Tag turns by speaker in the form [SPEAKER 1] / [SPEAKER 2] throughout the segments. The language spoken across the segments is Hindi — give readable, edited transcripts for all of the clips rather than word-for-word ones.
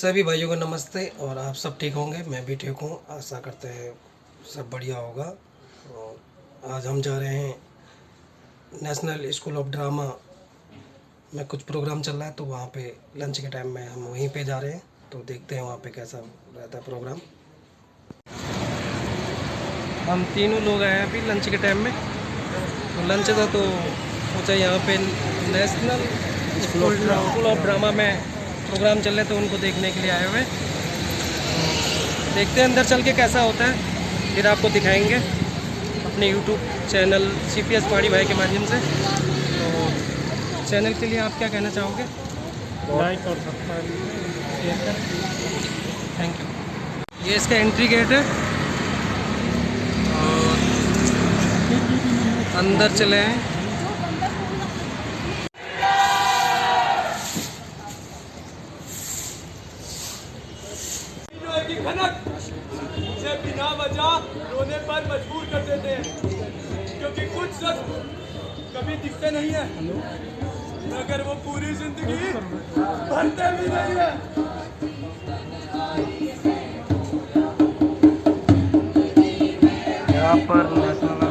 [SPEAKER 1] सभी भाइयों को नमस्ते। और आप सब ठीक होंगे, मैं भी ठीक हूँ। आशा करते हैं सब बढ़िया होगा। और आज हम जा रहे हैं नेशनल स्कूल ऑफ ड्रामा में, कुछ प्रोग्राम चल रहा है तो वहाँ पे लंच के टाइम में हम वहीं पे जा रहे हैं। तो देखते हैं वहाँ पे कैसा रहता है प्रोग्राम। हम तीनों लोग आए हैं अभी लंच के टाइम में। तो लंच था तो सोचा यहाँ पे नेशनल स्कूल ऑफ ड्रामा में प्रोग्राम चल रहे थे, उनको देखने के लिए आए हुए। देखते हैं अंदर चल के कैसा होता है, फिर आपको दिखाएंगे अपने यूट्यूब चैनल CPS पहाड़ी भाई के माध्यम से। तो चैनल के लिए आप क्या कहना चाहोगे?
[SPEAKER 2] लाइक और सब्सक्राइब शेयर करें।
[SPEAKER 1] Thank you. ये इसका एंट्री गेट है और अंदर चले हैं।
[SPEAKER 3] मुझे बिना वजह रोने पर मजबूर कर देते हैं, क्योंकि कुछ शख्स कभी दिखते नहीं है मगर वो पूरी जिंदगी भरते भी नहीं है।
[SPEAKER 1] यहाँ पर नेशनल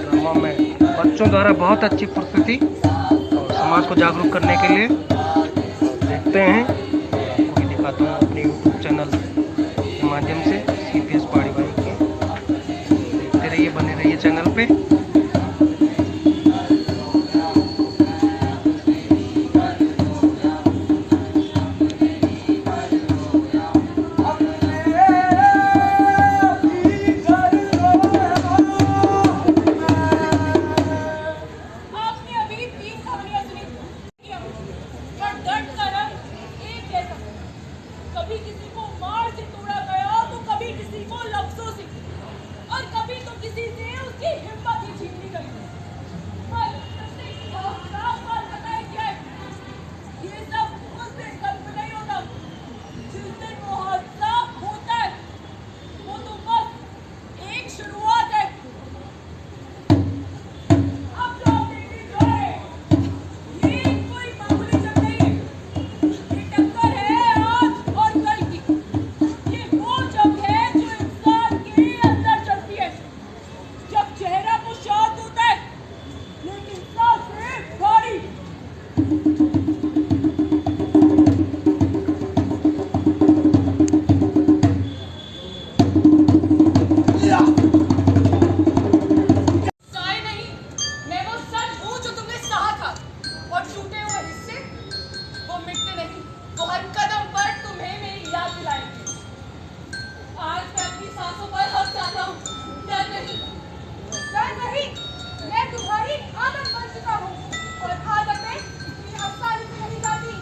[SPEAKER 1] ड्रामा में बच्चों द्वारा बहुत अच्छी प्रस्तुति और समाज को जागरूक करने के लिए देखते हैं। आपको भी दिखाता हूँ अपने यूट्यूब चैनल के माध्यम से CPS पहाड़ी भाई के। देखते रहिए, बने रहिए चैनल पे।
[SPEAKER 4] कभी किसी को मार से तोड़ा गया तो कभी किसी को लफ्जों से, और कभी तो किसी से उसकी हिम्मत ही छीन ली गई। पर साफ बात बताए क्या है, ये सब उस दिन कल्प नहीं होता जिस दिन वो हादसा होता है। वो तो बस एक शुरुआत है। अब जो आप देखने जा रहे हैं, ये कोई मामूली जंग नहीं है। ये टक्कर है आज और कल की। ये वो जंग है जो इंसान के अंदर चलती है, जब चेहरा तो शांत होता है लेकिन सांसें भारी। साए नहीं, मैं वो सच हूँ जो तुमने सहा था, और टूटे हुए हिस्से वो मिटते नहीं, वो हर कदम पर तुम्हें मेरी याद दिलाएंगे। आज मैं अपनी सांसों पर हक जाता हूँ। डर नहीं, मैं तुम्हारी आदत बन चुका हूँ, और आदतें इतनी आसानी से नहीं जाती।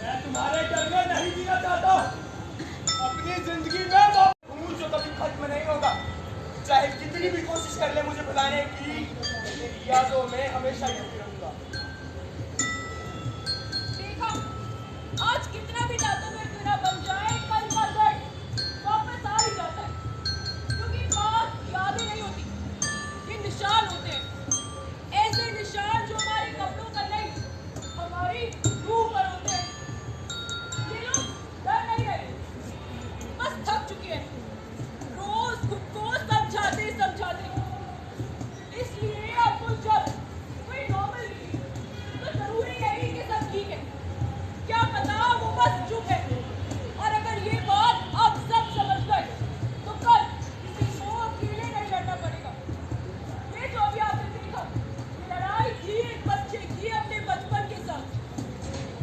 [SPEAKER 3] मैं तुम्हारे डर में नहीं जीना चाहता। अपनी जिंदगी में वो हूँ जो कभी खत्म नहीं होगा, चाहे कितनी भी कोशिश कर ले मुझे भुलाने की। मेरी यादों में हमेशा यूं रहूंगा।
[SPEAKER 4] देखा, आज कितना भी दांतों में क्यों ना बन जाए, कल का दर्द वापस आ ही जाता है। क्योंकि बात यादें नहीं होती, ये निशान होते हैं। ऐसे निशान जो हमारे कपड़ों पर नहीं, हमारी रूह पर होते हैं। ये लोग डर नहीं रहे, बस थक चुके हैं रोज खुद को समझाते समझाते। इसलिए अब वो जब कोई नॉर्मल नहीं तो जरूरी नहीं कि सब ठीक है। क्या पता वो बस चुप है। और अगर ये बात अब सब समझ गए तो कल किसी को अकेले नहीं लड़ना पड़ेगा। ये जो अभी आपने देखा, ये लड़ाई थी एक बच्चे की अपने बचपन के साथ।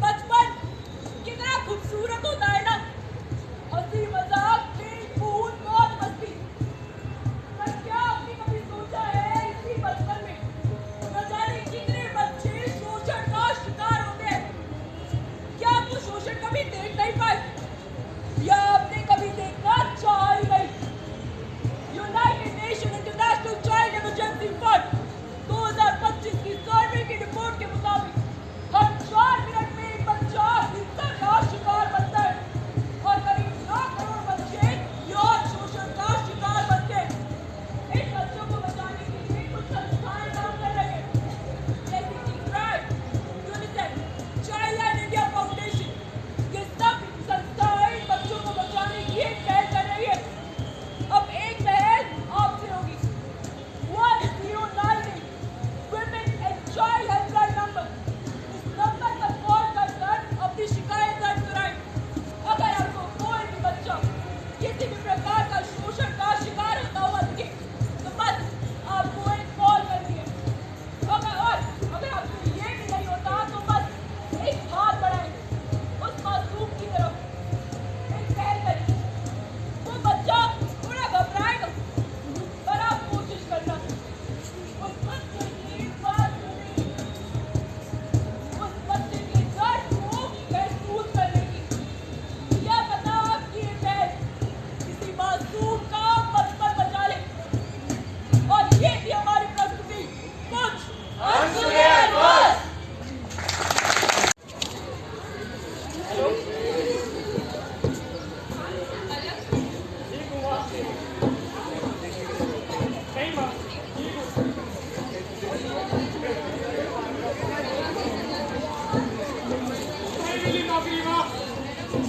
[SPEAKER 4] बचपन कितना खूबसूरत होता है ना, हंसी मजाक खेल कूद मौज मस्ती। पर क्या आपने कभी सोचा है इसी बचपन में न जाने कितने बच्चे शोषण का शिकार होते हैं? क्या आप वो शोषण कभी देख नहीं पाए, या आपने कभी देखना चाहा ही नहीं? United nation international child emergency fund 2025 की सर्वे की रिपोर्ट के मुताबिक हर 4 मिनट में एक बच्चा हिंसा का शिकार बनता है।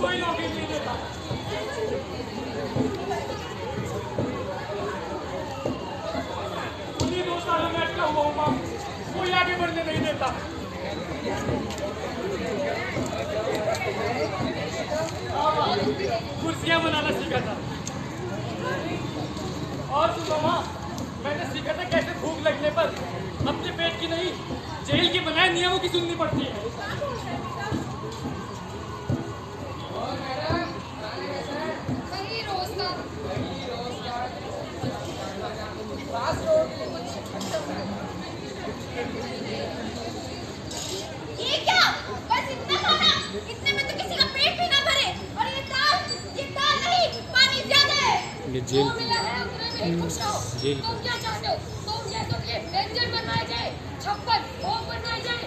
[SPEAKER 3] कोई नौकरी नहीं देता। उन्हीं 2 सालों में अटका हुआ हूँ बाप, कोई आगे बढ़ने नहीं देता। कुर्सियां बनाना सीखा था। और सुनो माँ, मैंने सीखा था कैसे भूख लगने पर अपने पेट की नहीं, जेल के बनाए नियमों की सुननी पड़ती है।
[SPEAKER 5] वही रोज का
[SPEAKER 4] ये क्या? बस इतना खाना? इतने में तो किसी का पेट भी ना भरे। और ये दाल नहीं, पानी ज्यादा है।
[SPEAKER 5] जो मिला है उतने में खुश रहो। तुम क्या चाहते हो? तुम जैसों के व्यंजन बनवाए जाए, 56 भोग बनवाए जाए।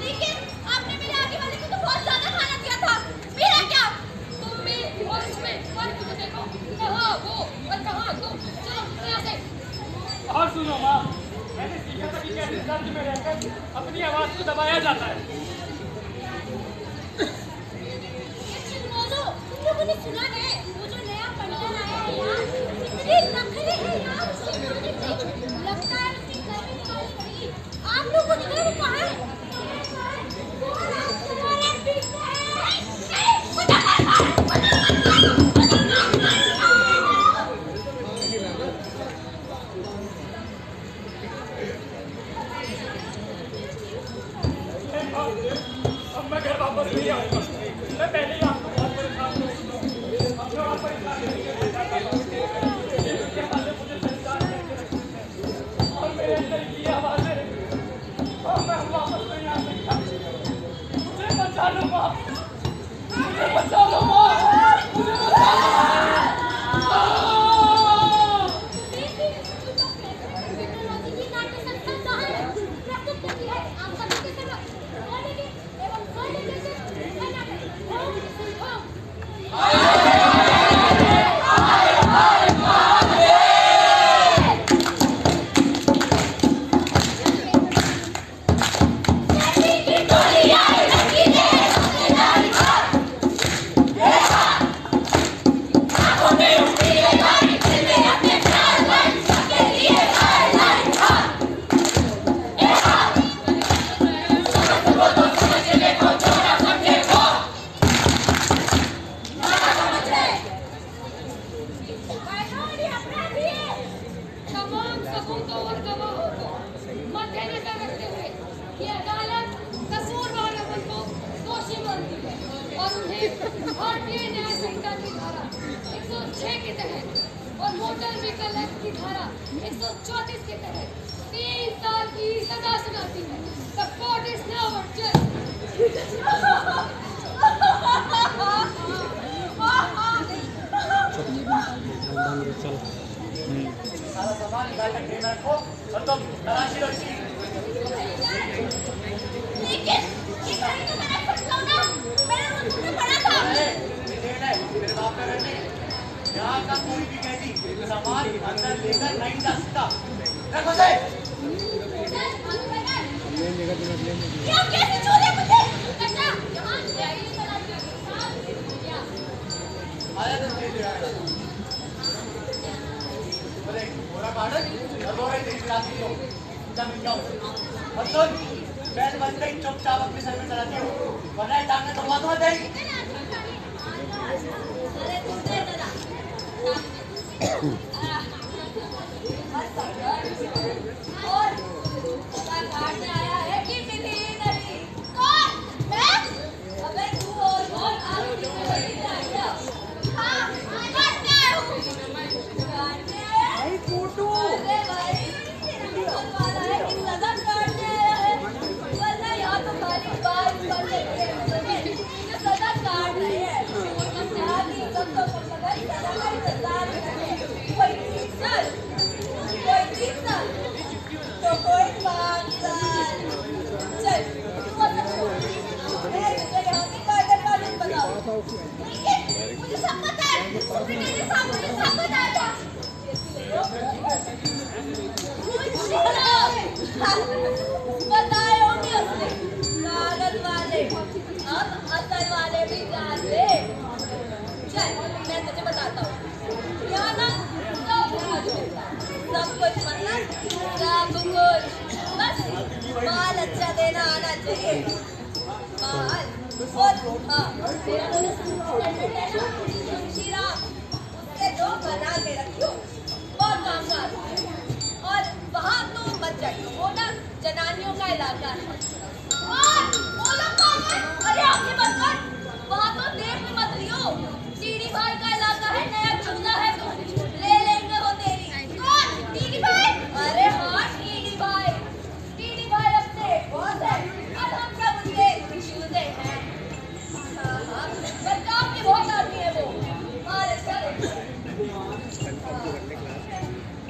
[SPEAKER 4] लेकिन आपने मेरे आगे वाले को तो बहुत ज्यादा खाना दिया था। मेरा क्या?
[SPEAKER 5] तुम में और इसमें फर्क तो देखो, कहाँ वो और कहाँ तुम। चलो यहाँ से।
[SPEAKER 3] और सुनो माँ, मैंने सीखा था कि कैसे दर्द में रहकर अपनी आवाज को दबाया जाता है।
[SPEAKER 4] तुम लोगों ने सुना है वो जो नया पंडित आया है यार, कितने नखरे हैं यार उसके बोलने पे। लगता है उसकी घर में निकाली पड़ी। आप लोग को दिखा वो कहाँ है? तुम्हारे पीछे
[SPEAKER 3] अब मैं घर वापस नहीं आऊंगा। मैं पहले ही आपको बहुत परेशान हूँ। अब जो आप परेशान और मेरे अंदर की आवाज़ें, अब मैं वापस नहीं आ सकता। मुझे बचा लो माँ, मुझे बचा लो माँ, मुझे बचा लो।
[SPEAKER 5] तमाम सबूतों और गवाहों को मद्देनजर रखते हुए ये अदालत कसूरवारों को दोषी मानती है और उन्हें भारतीय न्याय संहिता की धारा 106 के तहत और मोटर व्हीकल एक्ट की धारा 134 के तहत 3 साल की सजा सुनाती है। The court is now adjourned।
[SPEAKER 3] सारा सामान निकाल कर देना रखो और तुम तलाशी लो इसकी।
[SPEAKER 4] लेकिन ये घड़ी तो मैंने फटला ना, मैंने वो तुमने पढ़ा था।
[SPEAKER 3] मेरे बाप का घर नहीं, यहाँ का कोई भी कैदी सामान अंदर लेकर नहीं जा सकता। रखो से।
[SPEAKER 4] क्या कैसे छोड़े मुझे? अच्छा, यहाँ जाइए तलाशी के साथ क्या?
[SPEAKER 3] आया तो दे दिया। बोले घोड़ा काटो, दरबार देख लाती हो, जब जाओ। और सुन, बैठ बंद कर चुपचाप अपने सर में चलाती हो, वरना टांगने तो बात हो जाएगी।
[SPEAKER 4] अरे तुम दे दादा। और काटने आया है कि नहीं? कौन? मैं? अबे तू और कौन? आप कितने बड़ी आया? हाँ, काटने आया हूँ। काटने आया? भाई फोटो। अरे भाई, तेरा बोल वाला है कि सजा काटने आया है। वरना यहाँ तो खाली बात कर लेते हैं। जो सजा काट रहे हैं, हम ध्यान नहीं सबको पकड़ सजा का इंतजार करें। कोई 30 साल, कोई 30 साल, तो कोई 5 साल। चल, तू मत करो। मैं तुझे यहाँ की कानून बताऊँ। लेकिन मुझे सब पता है, मेरे सामने सब बताया था। बताए होंगे उसने, कागज वाले, अब असल वाले भी जान ले। चल मैं तुझे बताता हूँ। यहाँ ना सब कुछ मिलता है, सब कुछ मतलब सब कुछ, बस माल अच्छा देना आना चाहिए। माल और हाँ मेरा तो स्टैंडर्ड है ना श्रीराम, उससे जो बना के रखियो बहुत काम का आता है। और वहाँ तो मत जाइयो, वो ना जनानियों का इलाका है। और वो लोग कौन है? अरे आगे मत कर, वहाँ तो देख में मत लियो, टीडी भाई का इलाका है, नया चूल्हा है तो ले लेंगे वो तेरी। कौन? टीडी भाई? अरे हाँ टीडी भाई अपने बॉस है और हम सब उनके चूल्हे हैं। हाँ हाँ पर काम के बहुत आदमी है वो। और चल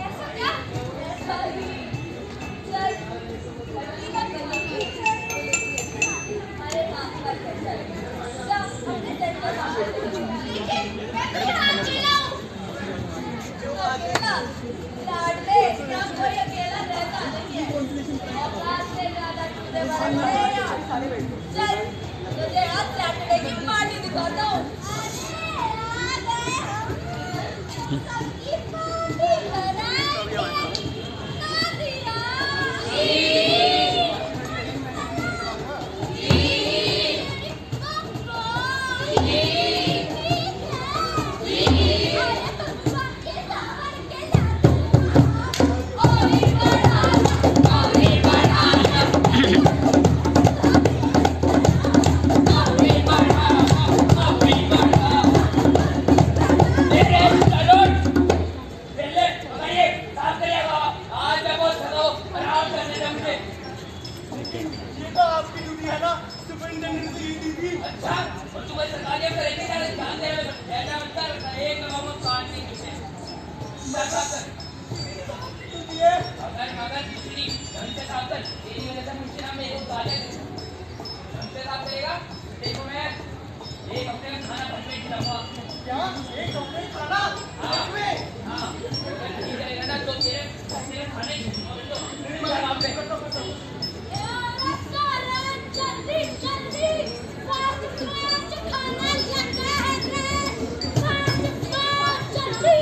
[SPEAKER 4] ऐसा क्या? ऐसा ही चल गली का गली। अरे हाँ चल चल जा अपने सेट का काम कर। लेकिन मैं तेरे हाथ चिल्लाऊं अकेला लाडले क्या कोई अकेला रहता नहीं है। औकात से ज्यादा तुझे बरसते यार। चल तुझे आज सैटरडे की पार्टी दिखाता हूँ। सबकी पार्टी कराएंगे नादिया।
[SPEAKER 3] ये तो आपकी ड्यूटी है ना सुपरिंटेंडेंट की ड्यूटी।
[SPEAKER 6] अच्छा और तू वैसे कार्य करेंगे क्या ध्यान दे ऐसा अंतर एक नंबर कान नहीं किसे कर
[SPEAKER 3] ड्यूटी है
[SPEAKER 6] अगर दूसरी ढंग से साफ कर तेरी वजह से मुझसे ना मेरे को गालियां दे ढंग से साफ करेगा देखो मैं एक हफ्ते का खाना भर पेट खिलाऊंगा।
[SPEAKER 3] क्या एक कपड़े खाना में
[SPEAKER 6] हाँ नहीं करेगा ना तो तेरे खाने की मेरा काम पे
[SPEAKER 5] जल्दी जल्दी फास्ट फास्ट खाना लगा है रे, फास्ट फास्ट जल्दी।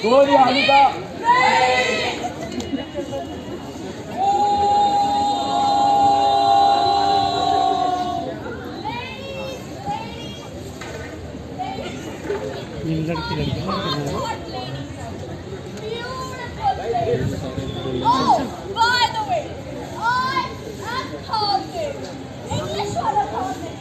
[SPEAKER 3] गोली आने का
[SPEAKER 4] Oh, by the way, I am talking. English wala talking.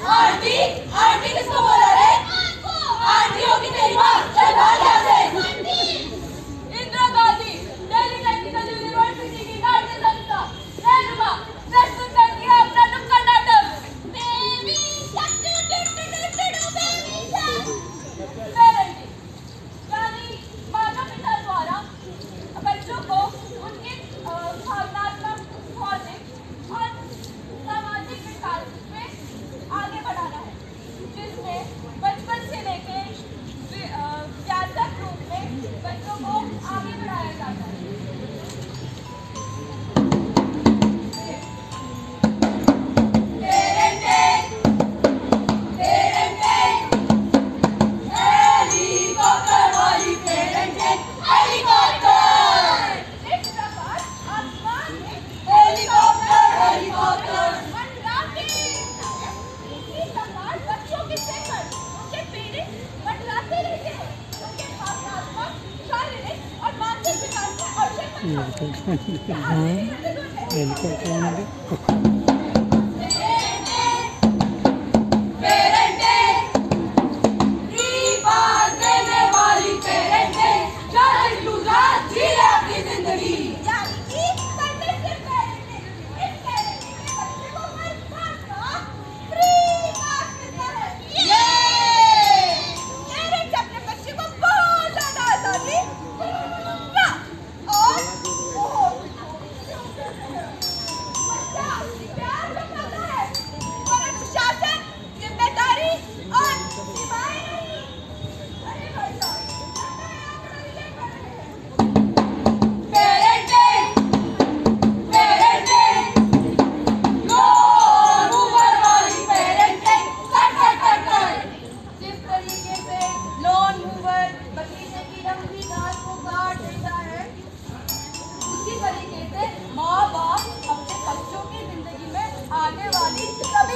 [SPEAKER 4] Aunty aunty किसको बोला रे? आंटी होगी तेरी माँ। चल भाग यहाँ से। इंदिरा गांधी दिल्ली टेक्निकल यूनिवर्सिटी की राज्य संस्था रेनुका प्रस्तुत करती है अपना नुक्कड़ नाटक पेरेंटिंग, यानी माता पिता द्वारा बच्चों को उनके भावनात्मक, भौतिक और सामाजिक विकास में आगे बढ़ाना है, जिसमें बचपन से लेके व्यापक रूप में बच्चों को आगे बढ़ाया जाता है।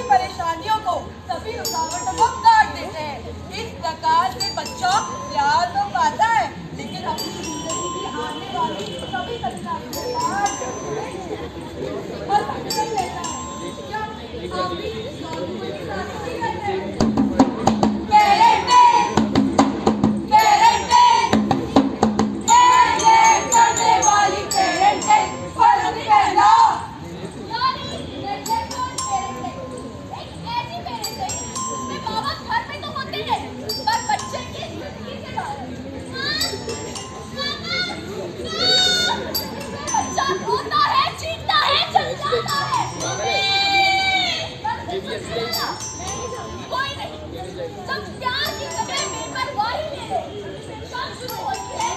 [SPEAKER 4] परेशानियों को, सभी रुकावटों को काट देते हैं। इस प्रकार से बच्चा प्यार तो पाता है, लेकिन अपनी जिंदगी की आने वाली सभी कठिनाइयों को पार और सक्षम रहता है। क्या आप भी नॉर्मल के साथ नहीं रहते हैं? करने वाली पेरेंटिंग फर्ज कहना। कोई नहीं, जब प्यार की कदर बेपरवाही ले ले, शाम शुरू होती है।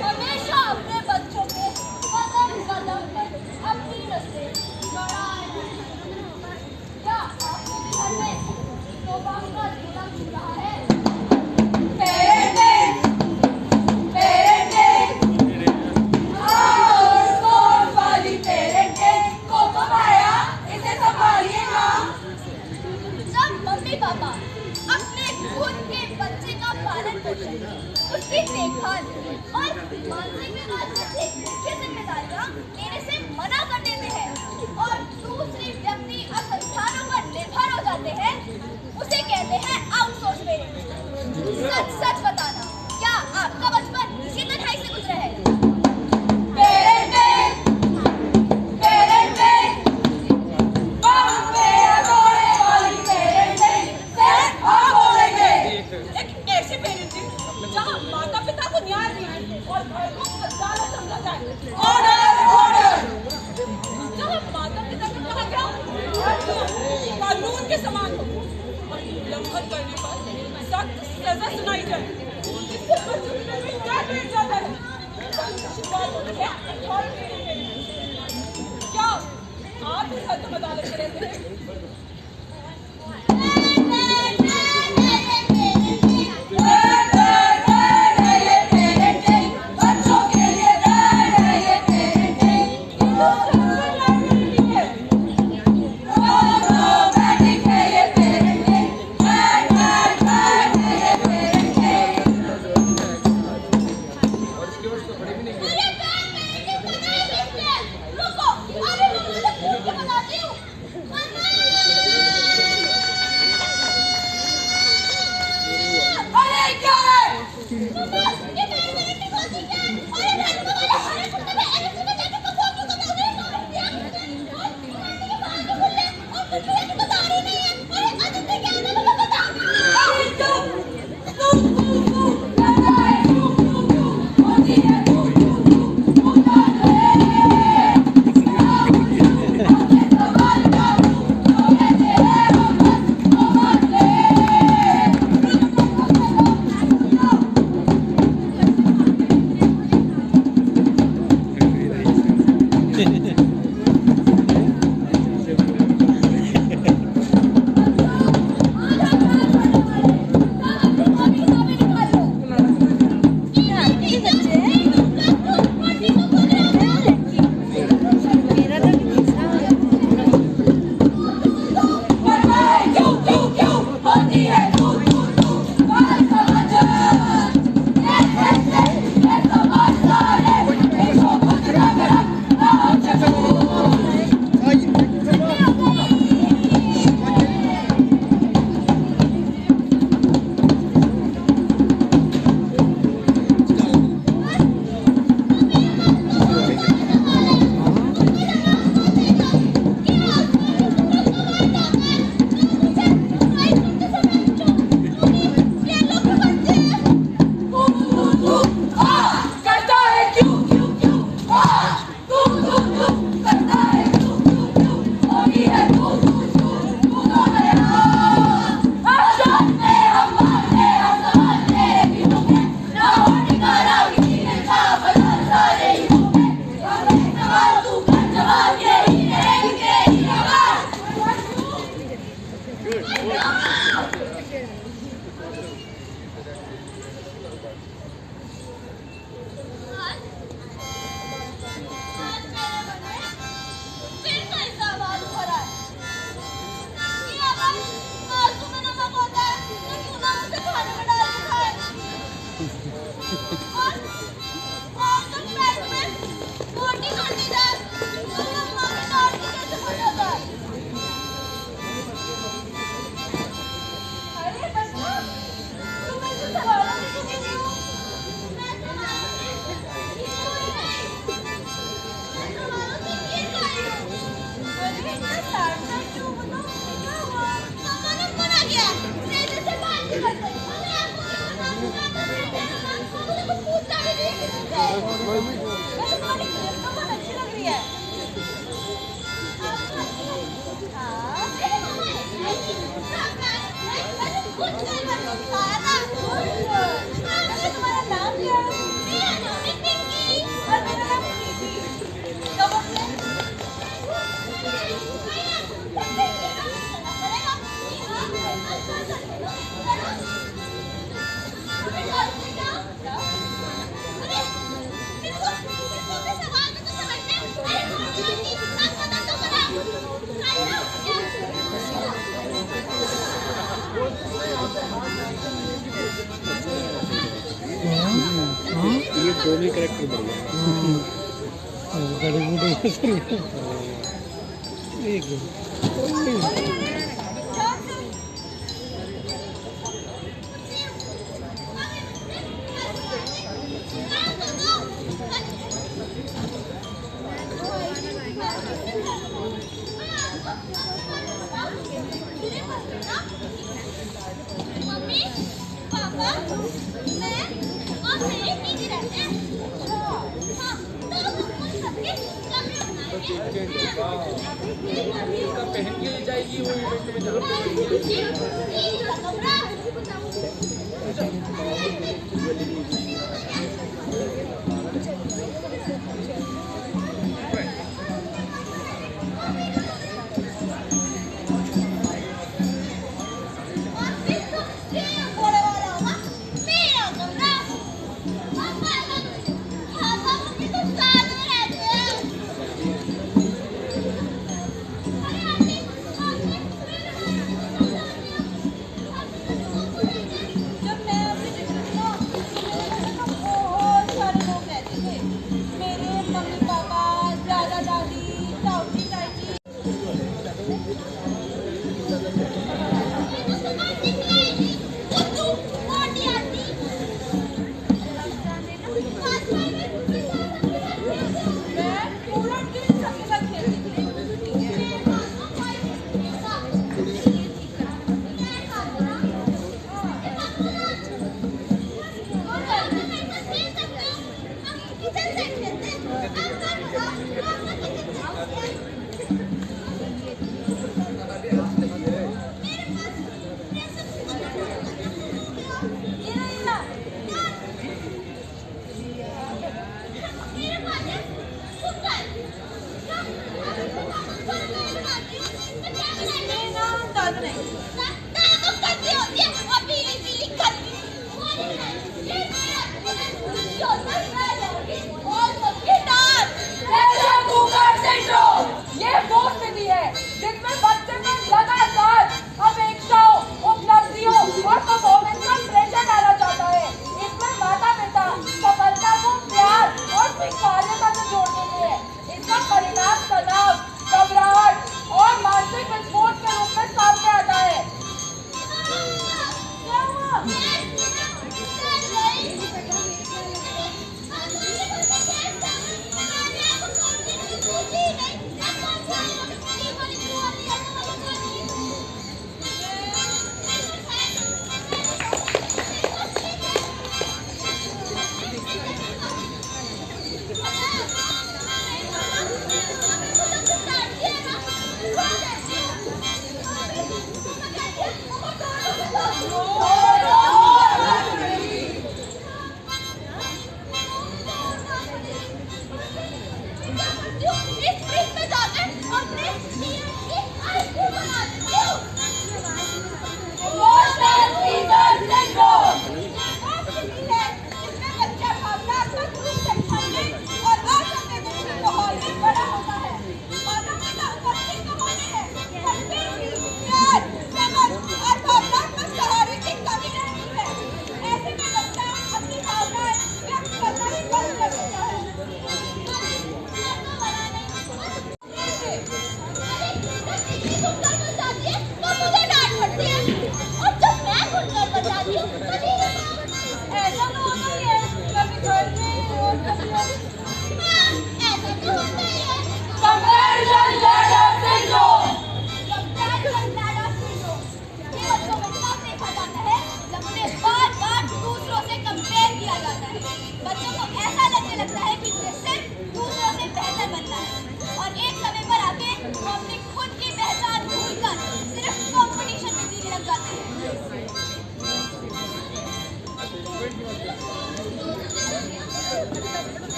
[SPEAKER 4] हमेशा अपने बच्चों के कदम कदम पर अपनी नस्लें बढ़ाए। क्या आपके घर में तोबा का झूला झूल रहा है? वाली पेरेंटिंग को बताया, इसे संभालिए ना। जब मम्मी पापा अपने खुद के बच्चे का पालन पोषण, उसकी न सुनाई जाए, जिससे बच्चों के दिल में डर बैठ जाता है। बातों में क्या authority है? क्या आप इस हद तक अदालत में रहते हैं?
[SPEAKER 2] ये दोनों करेक्टर बढ़िया
[SPEAKER 5] मम्मी, पापा, मैं और मेरी दीदी रहते हैं। हाँ, तो हम सबके कमरे बनाएंगे।
[SPEAKER 1] पहन के ले जाएगी वो इवेंट में जहाँ पे
[SPEAKER 5] कमरा
[SPEAKER 4] जब मैं अभी निकली ना तो मेरे घर में बहुत सारे लोग रहते थे। मेरे मम्मी पापा, दादा दादी, चाची चाची। मैं पूरा दिन सबके साथ खेलती थी।
[SPEAKER 5] ऐसा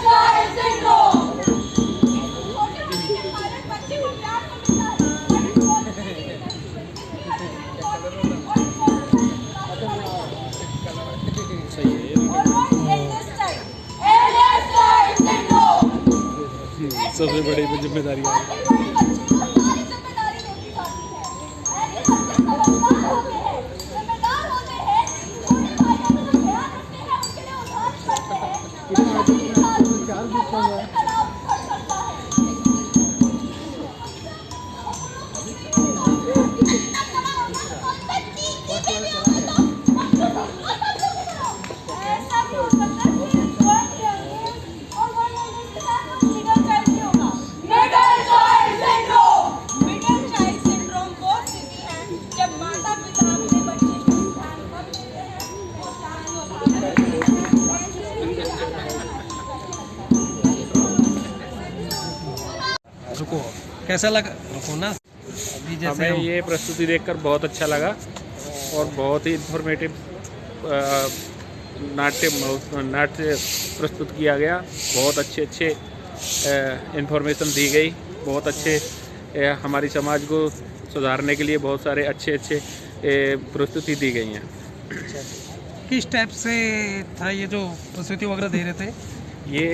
[SPEAKER 4] स्टाइल सिंड्रोम। छोटे बच्चे पायलट बच्चे को प्यार तो मिलता है,
[SPEAKER 2] सबसे बड़ी जिम्मेदारी है।
[SPEAKER 1] रुको, कैसा लगा? रुको ना, अभी जैसे
[SPEAKER 2] हमें ये प्रस्तुति देखकर बहुत अच्छा लगा और बहुत ही इंफॉर्मेटिव नाट्य प्रस्तुत किया गया। बहुत अच्छे इंफॉर्मेशन दी गई, बहुत अच्छे हमारी समाज को सुधारने के लिए बहुत सारे अच्छे प्रस्तुति दी गई हैं।
[SPEAKER 1] किस टाइप से था ये जो प्रस्तुति वगैरह दे रहे थे?
[SPEAKER 2] ये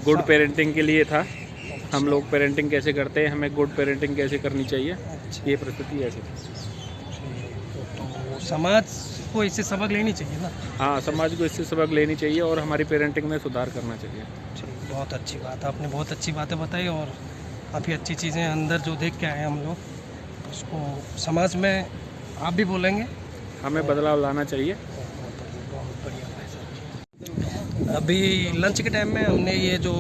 [SPEAKER 2] गुड पेरेंटिंग के लिए था। हम लोग पेरेंटिंग कैसे करते हैं, हमें गुड पेरेंटिंग कैसे करनी चाहिए, ये प्रस्तुति ऐसी थी।
[SPEAKER 1] तो समाज को इससे सबक लेनी चाहिए ना?
[SPEAKER 2] हाँ, समाज को इससे सबक लेनी चाहिए और हमारी पेरेंटिंग में सुधार करना चाहिए।
[SPEAKER 1] बहुत अच्छी बात, आपने बहुत अच्छी बातें बताई और काफ़ी अच्छी चीज़ें अंदर जो देख के आए हम लोग, उसको समाज में आप भी बोलेंगे
[SPEAKER 2] हमें बदलाव लाना चाहिए।
[SPEAKER 1] बहुत बढ़िया भाई साहब। अभी लंच के टाइम में हमने ये जो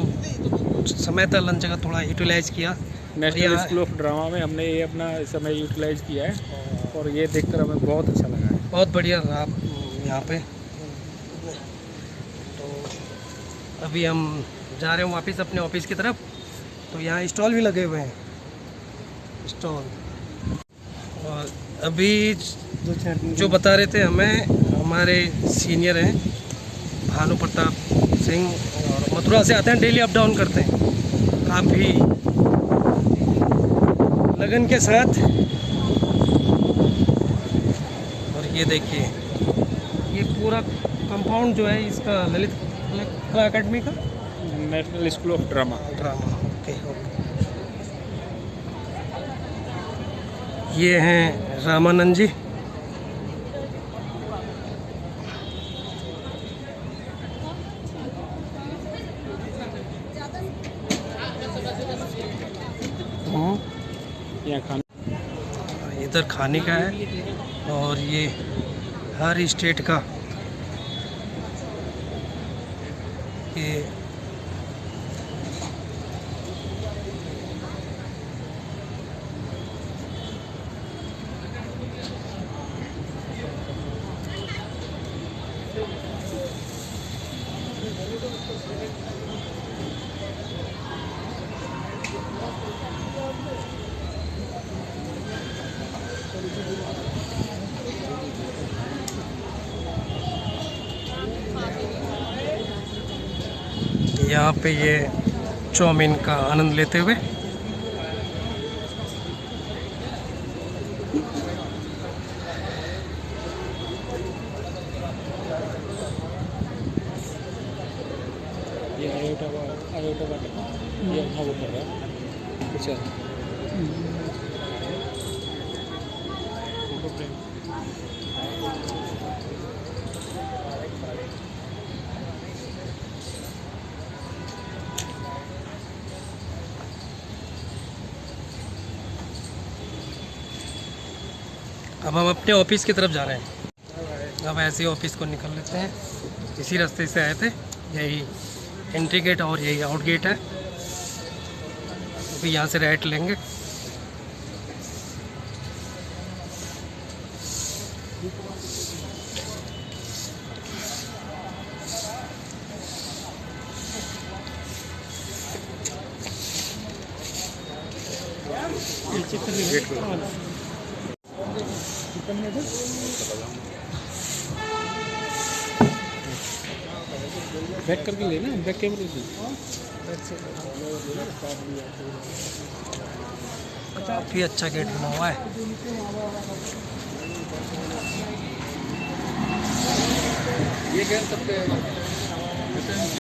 [SPEAKER 1] समय था लंच का थोड़ा यूटिलाइज़ किया।
[SPEAKER 2] नेशनल स्कूल ऑफ ड्रामा में हमने ये अपना समय यूटिलाइज़ किया है और ये देखकर हमें बहुत अच्छा लगा है।
[SPEAKER 1] बहुत बढ़िया रहा आप यहाँ पे। तो अभी हम जा रहे हैं वापस अपने ऑफिस की तरफ। तो यहाँ स्टॉल भी लगे हुए हैं, स्टॉल। और अभी जो बता रहे थे हमें हमारे सीनियर हैं भानु प्रताप सिंह, और मथुरा से आते हैं, डेली अप डाउन करते हैं काफ़ी लगन के साथ। और ये देखिए, ये पूरा कंपाउंड जो है इसका ललित कला अकेडमी का
[SPEAKER 2] national school of drama.
[SPEAKER 1] Okay. ये हैं रामानंद जी।
[SPEAKER 2] यहाँ खाना
[SPEAKER 1] इधर खाने का है और ये हर स्टेट का ये यहाँ पे ये चाउमीन का आनंद लेते हुए
[SPEAKER 2] ये आयोटा ये हाँ वो कर रहा है। अच्छा
[SPEAKER 1] अब हम अपने ऑफिस की तरफ जा रहे हैं। अब ऐसे ही ऑफिस को निकल लेते हैं, इसी रास्ते से आए थे। यही एंट्री गेट और यही आउट गेट है। अभी यहाँ से राइट लेंगे।
[SPEAKER 2] बैक करके लेना, बैक कैमरे से।
[SPEAKER 1] काफ़ी अच्छा गेट बना हुआ है।
[SPEAKER 2] ये कह सकते हैं